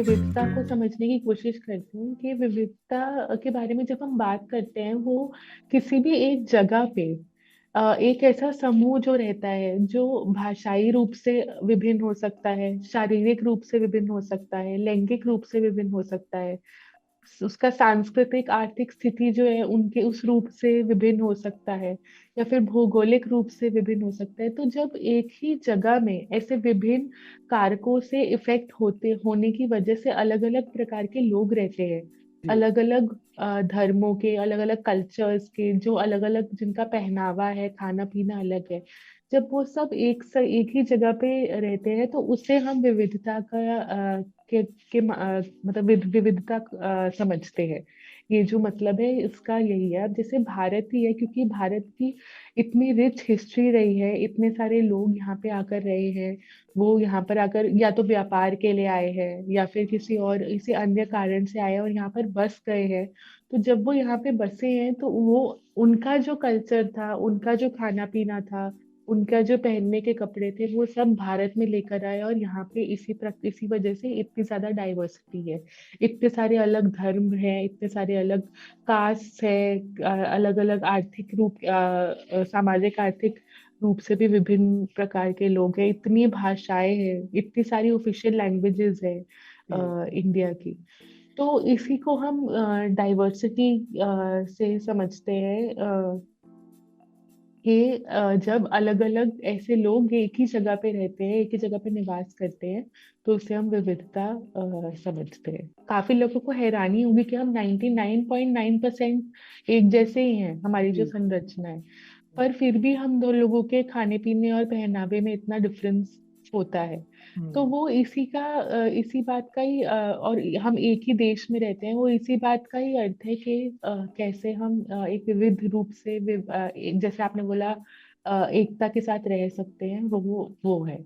विविधता को समझने की कोशिश करती हूँ कि विविधता के बारे में जब हम बात करते हैं, वो किसी भी एक जगह पे एक ऐसा समूह जो रहता है, जो भाषाई रूप से विभिन्न हो सकता है, शारीरिक रूप से विभिन्न हो सकता है, लैंगिक रूप से विभिन्न हो सकता है, उसका सांस्कृतिक आर्थिक स्थिति जो है उनके उस रूप से विभिन्न हो सकता है, या फिर भौगोलिक रूप से विभिन्न हो सकता है। तो जब एक ही जगह में ऐसे विभिन्न कारकों से इफेक्ट होते होने की वजह से अलग अलग प्रकार के लोग रहते हैं, जी। अलग अलग धर्मों के, अलग अलग कल्चर्स के, जो अलग अलग जिनका पहनावा है, खाना पीना अलग है, जब वो सब एक ही जगह पे रहते हैं, तो उसे हम विविधता मतलब विविधता समझते हैं। ये जो मतलब है इसका यही है। अब जैसे भारत ही है, क्योंकि भारत की इतनी रिच हिस्ट्री रही है, इतने सारे लोग यहाँ पे आकर रहे हैं, वो यहाँ पर आकर या तो व्यापार के लिए आए हैं, या फिर किसी अन्य कारण से आए हैं और यहाँ पर बस गए हैं। तो जब वो यहाँ पे बसे हैं, तो वो उनका जो कल्चर था, उनका जो खाना पीना था, उनका जो पहनने के कपड़े थे, वो सब भारत में लेकर आए, और यहाँ पे इसी वजह से इतनी ज्यादा डाइवर्सिटी है। इतने सारे अलग धर्म हैं, इतने सारे अलग कास्ट है, अलग अलग आर्थिक रूप, सामाजिक आर्थिक रूप से भी विभिन्न प्रकार के लोग हैं, इतनी भाषाएं हैं, इतनी सारी ऑफिशियल लैंग्वेजेस है जी। इंडिया की। तो इसी को हम डाइवर्सिटी से समझते हैं, कि जब अलग अलग ऐसे लोग एक ही जगह पे रहते हैं, एक ही जगह पे निवास करते हैं, तो उसे हम विविधता समझते हैं। काफी लोगों को हैरानी होगी कि हम 99.9% एक जैसे ही हैं, हमारी जो जी। संरचना है, पर फिर भी हम दो लोगों के खाने पीने और पहनावे में इतना डिफरेंस होता है। तो हम्म। वो इसी बात का ही, और हम एक ही देश में रहते हैं, वो इसी बात का ही अर्थ है कि कैसे हम एक विविध रूप से जैसे आपने बोला, एकता के साथ रह सकते हैं, वो है।